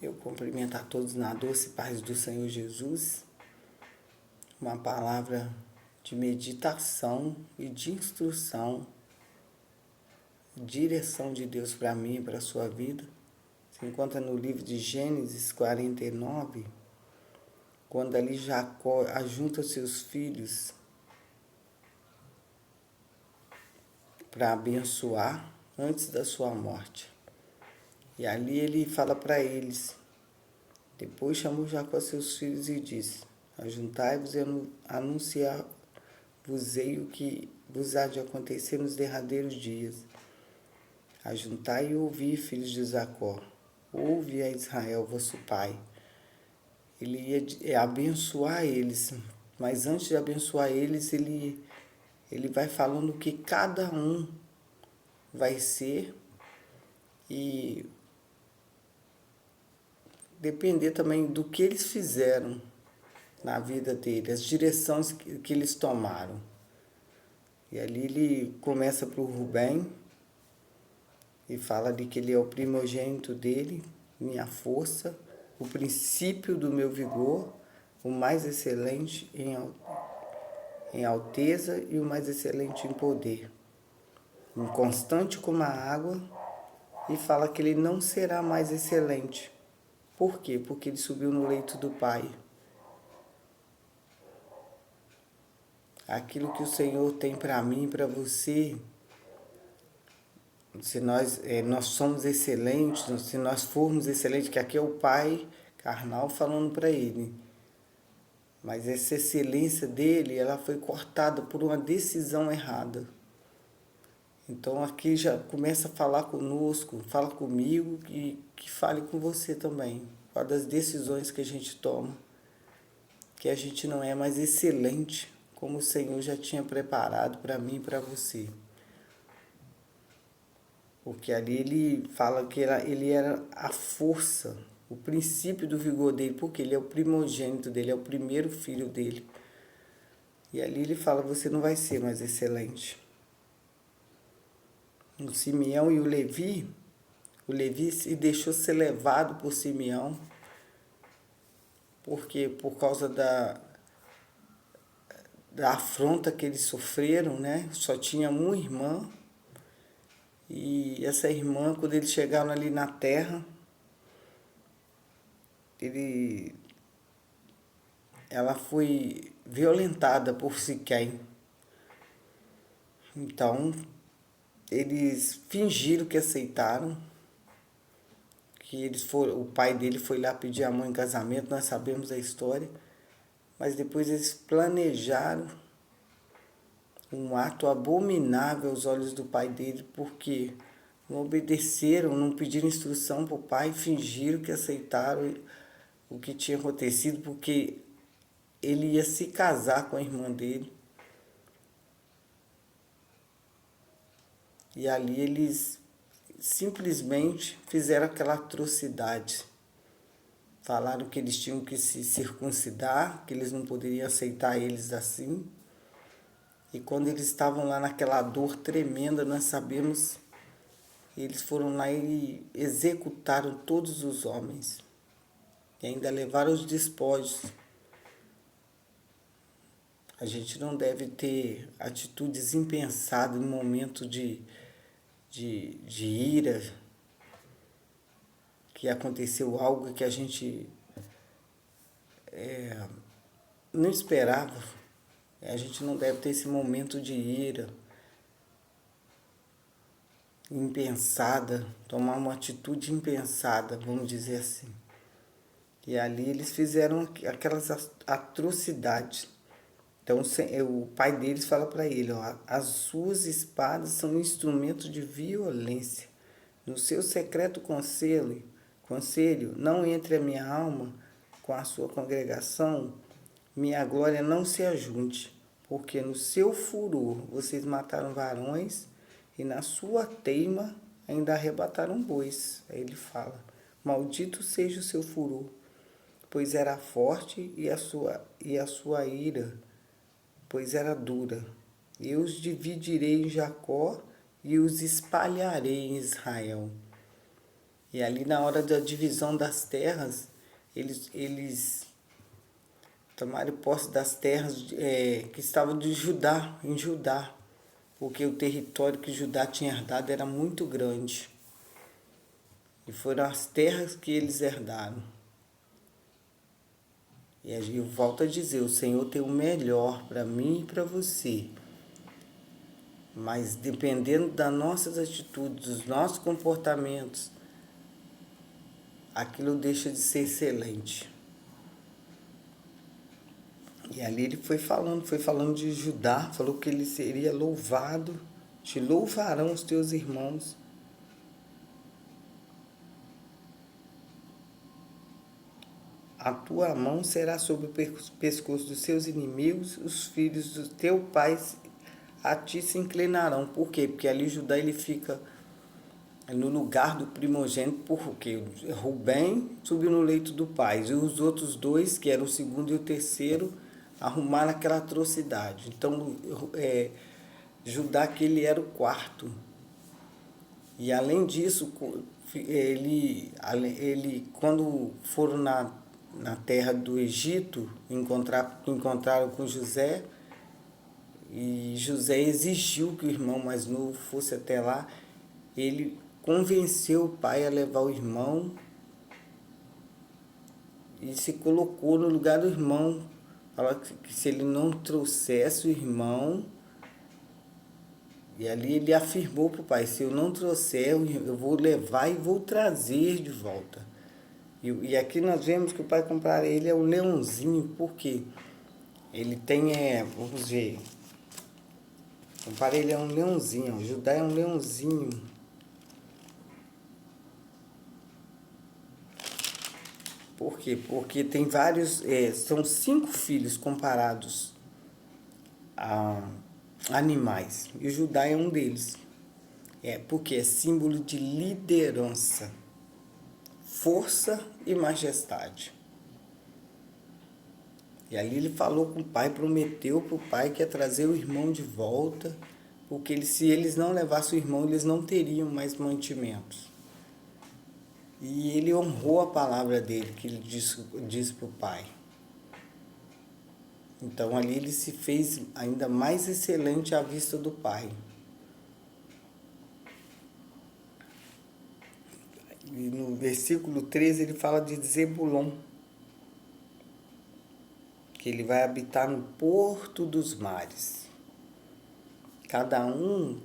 Eu cumprimento a todos na doce paz do Senhor Jesus, uma palavra de meditação e de instrução, direção de Deus para mim e para a sua vida. Se encontra no livro de Gênesis 49, quando ali Jacó ajunta seus filhos para abençoar antes da sua morte. E ali ele fala para eles. Depois chamou Jacó seus filhos e disse: Ajuntai-vos e anunciar-vos-ei o que vos há de acontecer nos derradeiros dias. Ajuntai e ouvi, filhos de Jacó. Ouve a Israel, vosso pai. Ele ia abençoar eles, mas antes de abençoar eles, ele vai falando o que cada um vai ser e depender também do que eles fizeram na vida dele, as direções que eles tomaram. E ali ele começa para o Rubem e fala de que ele é o primogênito dele, minha força, o princípio do meu vigor, o mais excelente em alteza e o mais excelente em poder, inconstante como a água, e fala que ele não será mais excelente. Por quê? Porque ele subiu no leito do Pai. Aquilo que o Senhor tem para mim e para você, se nós somos excelentes, se nós formos excelentes, que aqui é o Pai carnal falando para ele. Mas essa excelência dele, ela foi cortada por uma decisão errada. Então aqui já começa a falar conosco, fala comigo e que fale com você também. Fala das decisões que a gente toma, que a gente não é mais excelente como o Senhor já tinha preparado para mim e para você. Porque ali ele fala que ele era a força, o princípio do vigor dele, porque ele é o primogênito dele, é o primeiro filho dele. E ali ele fala, você não vai ser mais excelente. O Simeão e o Levi se deixou ser levado por Simeão, porque por causa da afronta que eles sofreram, né? Só tinha uma irmã, e essa irmã, quando eles chegaram ali na terra, ela foi violentada por Siquém. Então, eles fingiram que aceitaram, o pai dele foi lá pedir a mãe em casamento, nós sabemos a história, mas depois eles planejaram um ato abominável aos olhos do pai dele, porque não obedeceram, não pediram instrução para o pai, fingiram que aceitaram o que tinha acontecido, porque ele ia se casar com a irmã dele. E ali eles simplesmente fizeram aquela atrocidade. Falaram que eles tinham que se circuncidar, que eles não poderiam aceitar eles assim. E quando eles estavam lá naquela dor tremenda, nós sabemos, eles foram lá e executaram todos os homens. E ainda levaram os despojos. A gente não deve ter atitudes impensadas em momento de ira, que aconteceu algo que a gente não esperava. A gente não deve ter esse momento de ira impensada, tomar uma atitude impensada, vamos dizer assim. E ali eles fizeram aquelas atrocidades. Então o pai deles fala para ele, ó, as suas espadas são instrumentos de violência. No seu secreto conselho, não entre a minha alma com a sua congregação, minha glória não se ajunte, porque no seu furor vocês mataram varões e na sua teima ainda arrebataram bois. Aí ele fala, maldito seja o seu furor, pois era forte e a sua ira, pois era dura. Eu os dividirei em Jacó e os espalharei em Israel. E ali na hora da divisão das terras, eles tomaram posse das terras que estavam de Judá, em Judá, porque o território que Judá tinha herdado era muito grande. E foram as terras que eles herdaram. E eu volto a dizer, o Senhor tem o melhor para mim e para você. Mas dependendo das nossas atitudes, dos nossos comportamentos, aquilo deixa de ser excelente. E ali ele foi falando de Judá, falou que ele seria louvado, te louvarão os teus irmãos. A tua mão será sobre o pescoço dos seus inimigos, os filhos do teu pai a ti se inclinarão. Por quê? Porque ali Judá ele fica no lugar do primogênito, porque Rubem subiu no leito do pai, e os outros dois, que eram o segundo e o terceiro, arrumaram aquela atrocidade. Então, Judá que ele era o quarto. E além disso, ele quando foram na terra do Egito, encontraram com José, e José exigiu que o irmão mais novo fosse até lá. Ele convenceu o pai a levar o irmão e se colocou no lugar do irmão. Falou que se ele não trouxesse o irmão, e ali ele afirmou para o pai, se eu não trouxer, eu vou levar e vou trazer de volta. E aqui nós vemos que o pai comprar ele é um leãozinho, porque ele tem, vamos ver, compara ele é um leãozinho, Judá é um leãozinho. Por quê? Porque tem vários, são 5 filhos comparados a animais, e o Judá é um deles. Porque é símbolo de liderança, força e majestade. E ali ele falou com o pai, prometeu para o pai que ia trazer o irmão de volta, porque se eles não levassem o irmão, eles não teriam mais mantimentos. E ele honrou a palavra dele, que ele disse para o pai. Então ali ele se fez ainda mais excelente à vista do pai. E no versículo 13 ele fala de Zebulon, que ele vai habitar no porto dos mares. Cada um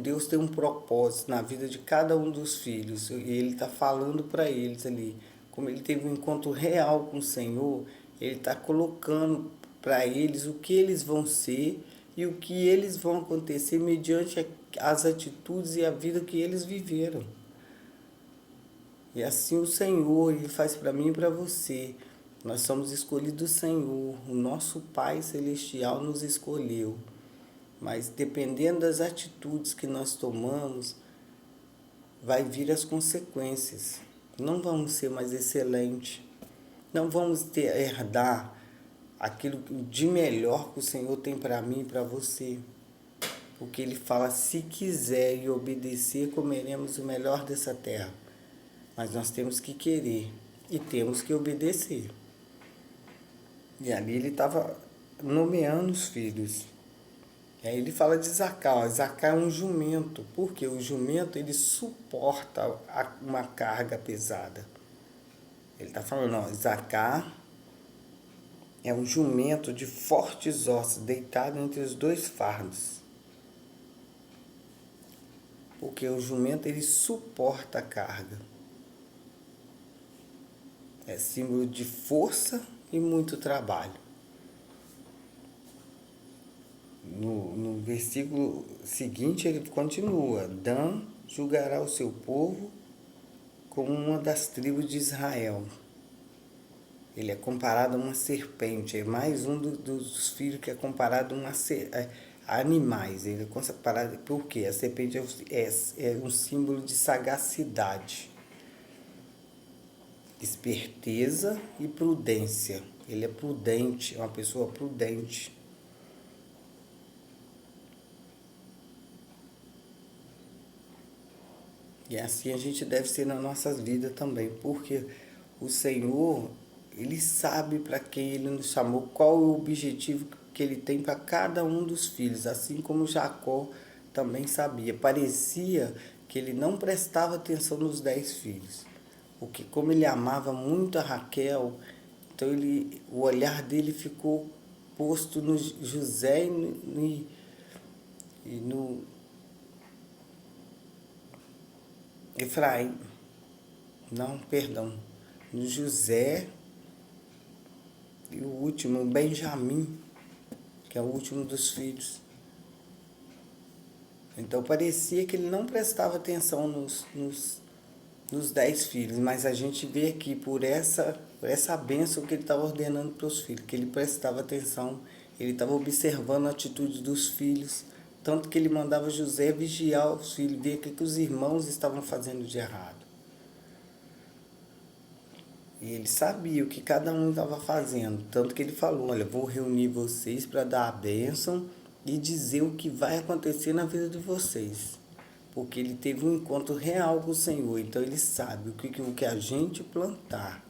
Deus tem um propósito na vida de cada um dos filhos, e ele está falando para eles ali, como ele teve um encontro real com o Senhor, ele está colocando para eles o que eles vão ser e o que eles vão acontecer mediante as atitudes e a vida que eles viveram. E assim o Senhor, ele faz para mim e para você. Nós somos escolhidos do Senhor, o nosso Pai Celestial nos escolheu. Mas dependendo das atitudes que nós tomamos, vai vir as consequências. Não vamos ser mais excelentes. Não vamos herdar aquilo de melhor que o Senhor tem para mim e para você. Porque Ele fala, se quiser e obedecer, comeremos o melhor dessa terra. Mas nós temos que querer e temos que obedecer. E ali ele estava nomeando os filhos. E aí ele fala de Zacar. Zacar é um jumento, porque o jumento ele suporta uma carga pesada. Ele está falando, Zacar é um jumento de fortes ossos, deitado entre os 2 fardos. Porque o jumento ele suporta a carga. É símbolo de força e muito trabalho. No versículo seguinte ele continua, Dan julgará o seu povo como uma das tribos de Israel. Ele é comparado a uma serpente, é mais um dos filhos que é comparado a animais. Ele é comparado, por quê? A serpente é um símbolo de sagacidade, esperteza e prudência. Ele é prudente, é uma pessoa prudente. E assim a gente deve ser nas nossas vidas também, porque o Senhor, Ele sabe para quem Ele nos chamou, qual é o objetivo que Ele tem para cada um dos filhos, assim como Jacó também sabia. Parecia que ele não prestava atenção nos 10 filhos, porque como ele amava muito a Raquel, então o olhar dele ficou posto no José e no Efraim, não, perdão, no José e o último, Benjamim, que é o último dos filhos. Então parecia que ele não prestava atenção nos 10 filhos, mas a gente vê aqui por essa bênção que ele estava ordenando para os filhos, que ele prestava atenção, ele estava observando a atitude dos filhos, tanto que ele mandava José vigiar os filhos, ver o que os irmãos estavam fazendo de errado. E ele sabia o que cada um estava fazendo, tanto que ele falou, olha, vou reunir vocês para dar a bênção e dizer o que vai acontecer na vida de vocês. Porque ele teve um encontro real com o Senhor, então ele sabe o que a gente plantar,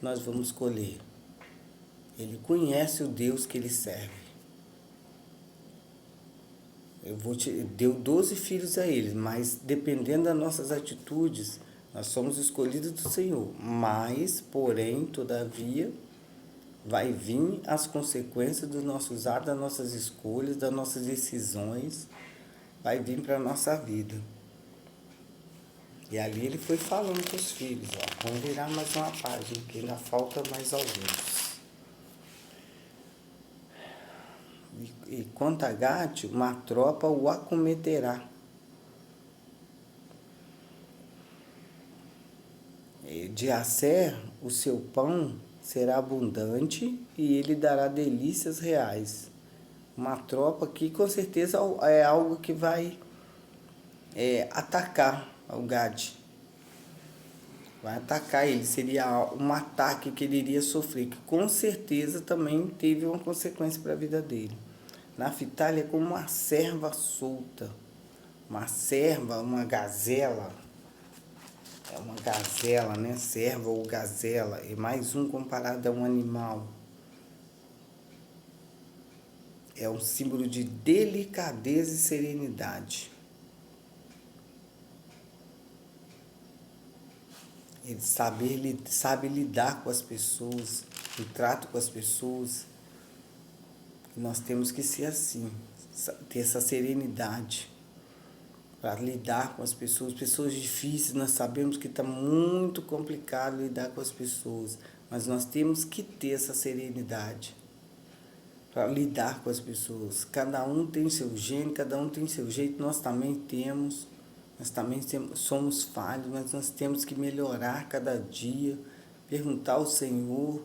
nós vamos colher. Ele conhece o Deus que ele serve. Deu 12 filhos a ele, mas dependendo das nossas atitudes, nós somos escolhidos do Senhor. Mas, porém, todavia, vai vir as consequências dos nossos atos, das nossas escolhas, das nossas decisões, vai vir para a nossa vida. E ali ele foi falando com os filhos, ó, vamos virar mais uma página, que ainda falta mais alguns. E quanto a Gate, uma tropa o acometerá. De Asser, o seu pão será abundante e ele dará delícias reais. Uma tropa que com certeza é algo que vai atacar o Gad. Vai atacar ele, seria um ataque que ele iria sofrer, que com certeza também teve uma consequência para a vida dele. Naphtali é como uma serva solta, uma serva, uma gazela. É uma gazela, né? Serva ou gazela. É mais um comparado a um animal. É um símbolo de delicadeza e serenidade. Ele sabe lidar com as pessoas, o trato com as pessoas. Nós temos que ser assim, ter essa serenidade para lidar com as pessoas difíceis. Nós sabemos que está muito complicado lidar com as pessoas, mas nós temos que ter essa serenidade para lidar com as pessoas. Cada um tem seu gênio, cada um tem seu jeito, nós também somos falhos, mas nós temos que melhorar cada dia, perguntar ao Senhor,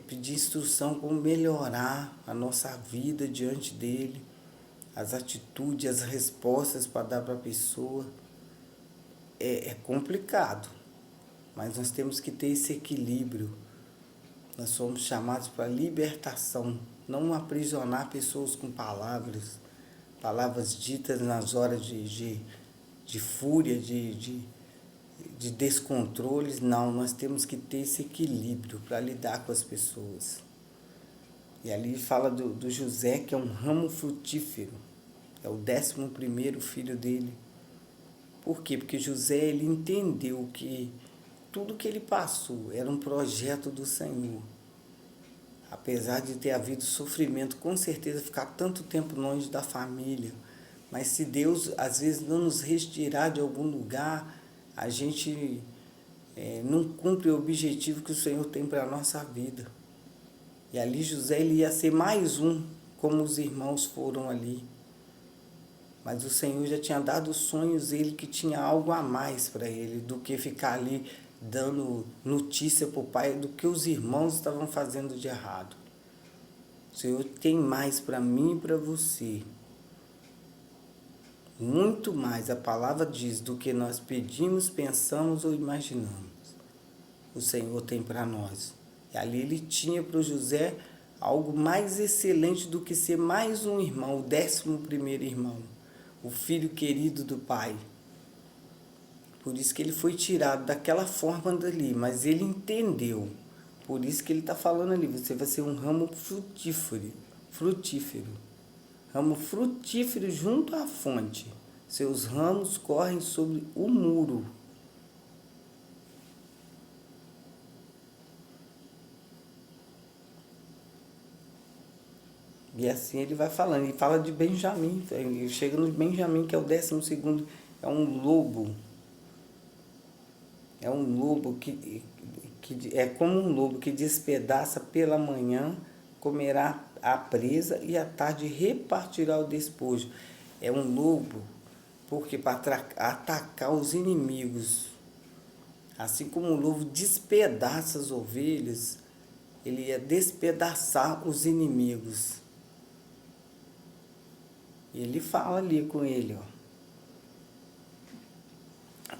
pedir instrução como melhorar a nossa vida diante dele, as atitudes, as respostas para dar para a pessoa. É complicado, mas nós temos que ter esse equilíbrio. Nós somos chamados para libertação, não aprisionar pessoas com palavras ditas nas horas de fúria, de descontroles. Não, nós temos que ter esse equilíbrio para lidar com as pessoas. E ali fala do José, que é um ramo frutífero, é o 11º filho dele. Por quê? Porque José, ele entendeu que tudo que ele passou era um projeto do Senhor. Apesar de ter havido sofrimento, com certeza ficar tanto tempo longe da família, mas se Deus às vezes não nos retirar de algum lugar, a gente não cumpre o objetivo que o Senhor tem para a nossa vida. E ali José, ele ia ser mais um, como os irmãos foram ali. Mas o Senhor já tinha dado sonhos, ele que tinha algo a mais para ele, do que ficar ali dando notícia para o pai do que os irmãos estavam fazendo de errado. O Senhor tem mais para mim e para você. Muito mais, a palavra diz, do que nós pedimos, pensamos ou imaginamos. O Senhor tem para nós. E ali ele tinha para o José algo mais excelente do que ser mais um irmão, o 11º irmão, o filho querido do pai. Por isso que ele foi tirado daquela forma dali, mas ele entendeu. Por isso que ele está falando ali, você vai ser um ramo frutífero. Ramo frutífero junto à fonte. Seus ramos correm sobre o muro. E assim ele vai falando. Ele fala de Benjamim. Ele chega no Benjamim, que é o 12º. É um lobo. É um lobo que é como um lobo que despedaça pela manhã, comerá a presa e à tarde repartirá o despojo. É um lobo porque para atacar os inimigos. Assim como o lobo despedaça as ovelhas, ele ia despedaçar os inimigos. E ele fala ali com ele, ó.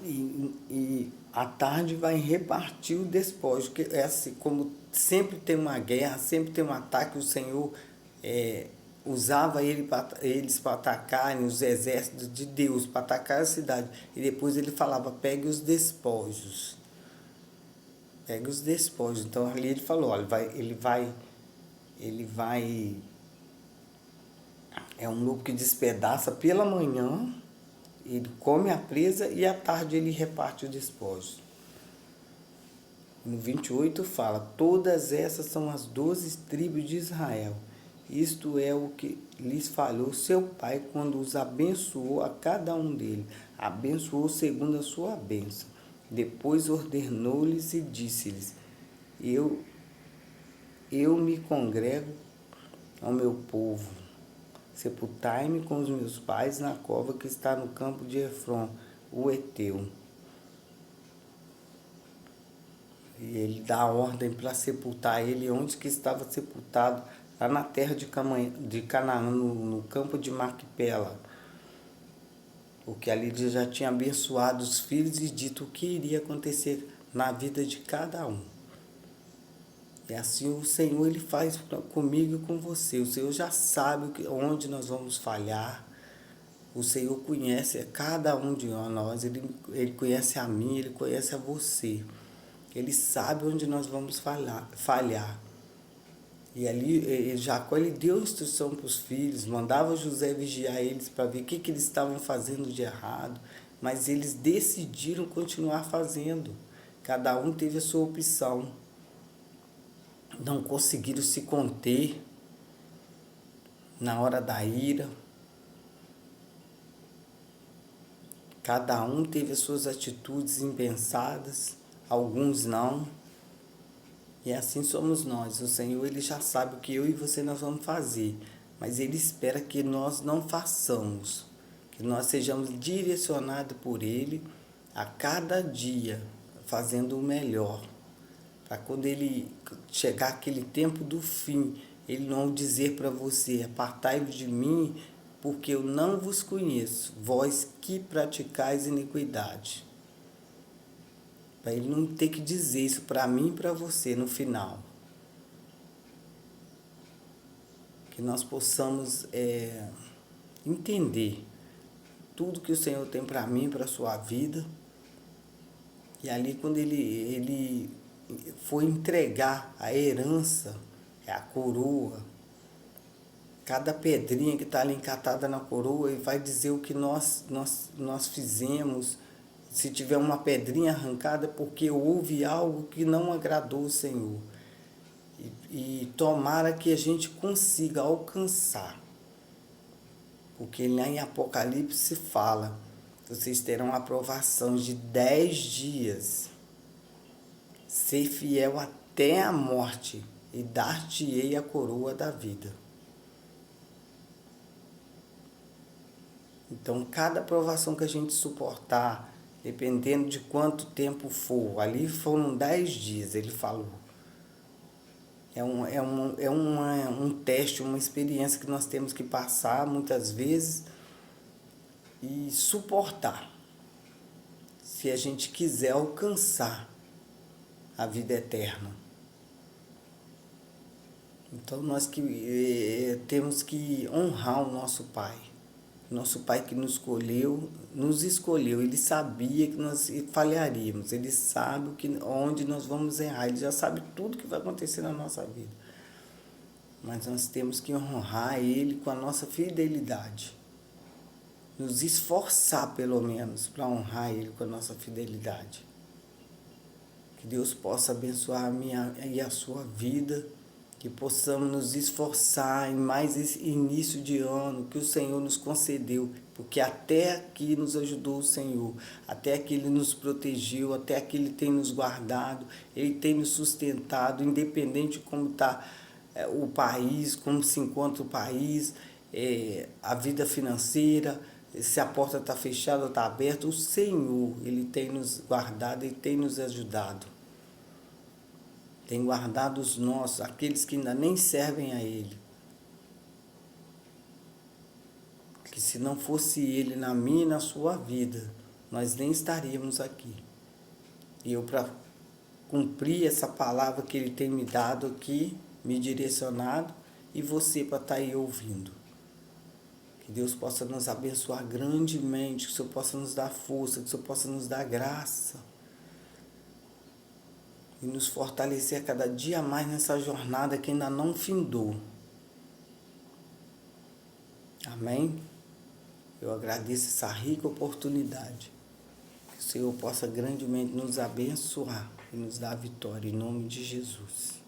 E à tarde vai repartir o despojo, que é assim, como sempre tem uma guerra, sempre tem um ataque, o Senhor usava eles para atacarem os exércitos de Deus, para atacar a cidade. E depois ele falava, pegue os despojos. Pegue os despojos. Então ali ele falou, olha, ele vai. É um lobo que despedaça pela manhã, ele come a presa e à tarde ele reparte os despojos. No 28 fala, todas essas são as 12 tribos de Israel. Isto é o que lhes falou seu pai quando os abençoou a cada um deles. Abençoou segundo a sua bênção. Depois ordenou-lhes e disse-lhes, eu me congrego ao meu povo. Sepultai-me com os meus pais na cova que está no campo de Efron, o Heteu. E ele dá ordem para sepultar ele onde que estava sepultado, lá na terra de Canaã, no campo de Macpela. Porque ali ele já tinha abençoado os filhos e dito o que iria acontecer na vida de cada um. E assim o Senhor ele faz comigo e com você. O Senhor já sabe onde nós vamos falhar. O Senhor conhece cada um de nós. Ele conhece a mim, Ele conhece a você. Ele sabe onde nós vamos falhar. E ali Jacó ele deu instrução para os filhos, mandava José vigiar eles para ver o que eles estavam fazendo de errado. Mas eles decidiram continuar fazendo. Cada um teve a sua opção. Não conseguiram se conter na hora da ira. Cada um teve as suas atitudes impensadas, alguns não. E assim somos nós. O Senhor ele já sabe o que eu e você nós vamos fazer, mas Ele espera que nós não façamos, que nós sejamos direcionados por Ele a cada dia, fazendo o melhor. Para quando Ele chegar aquele tempo do fim, Ele não dizer para você, apartai-vos de mim, porque eu não vos conheço, vós que praticais iniquidade. Para Ele não ter que dizer isso para mim e para você no final. Que nós possamos entender tudo que o Senhor tem para mim, para a sua vida. E ali quando ele foi entregar a herança, a coroa, cada pedrinha que está ali encatada na coroa, ele vai dizer o que nós fizemos. Se tiver uma pedrinha arrancada, é porque houve algo que não agradou o Senhor. E tomara que a gente consiga alcançar. Porque lá em Apocalipse fala, vocês terão aprovação de 10 dias. Ser fiel até a morte e dar-te-ei a coroa da vida. Então, cada aprovação que a gente suportar, dependendo de quanto tempo for, ali foram 10 dias, ele falou. É um teste, uma experiência que nós temos que passar muitas vezes e suportar, se a gente quiser alcançar a vida eterna. Então nós temos que honrar o nosso Pai, Nosso Pai que nos escolheu, Ele sabia que nós falharíamos, Ele sabe onde nós vamos errar, Ele já sabe tudo que vai acontecer na nossa vida. Mas nós temos que honrar Ele com a nossa fidelidade. Nos esforçar, pelo menos, para honrar Ele com a nossa fidelidade. Que Deus possa abençoar a minha e a sua vida, que possamos nos esforçar em mais esse início de ano que o Senhor nos concedeu, porque até aqui nos ajudou o Senhor, até aqui Ele nos protegeu, até aqui Ele tem nos guardado, Ele tem nos sustentado, independente de como está o país, como se encontra o país, a vida financeira, se a porta está fechada ou está aberta, o Senhor, Ele tem nos guardado e tem nos ajudado. Tem guardado os nossos, aqueles que ainda nem servem a Ele. Que se não fosse Ele na minha e na sua vida, nós nem estaríamos aqui. E eu, para cumprir essa palavra que Ele tem me dado aqui, me direcionado, e você para estar aí ouvindo. Que Deus possa nos abençoar grandemente, que o Senhor possa nos dar força, que o Senhor possa nos dar graça. E nos fortalecer a cada dia mais nessa jornada que ainda não findou. Amém? Eu agradeço essa rica oportunidade. Que o Senhor possa grandemente nos abençoar e nos dar a vitória, em nome de Jesus.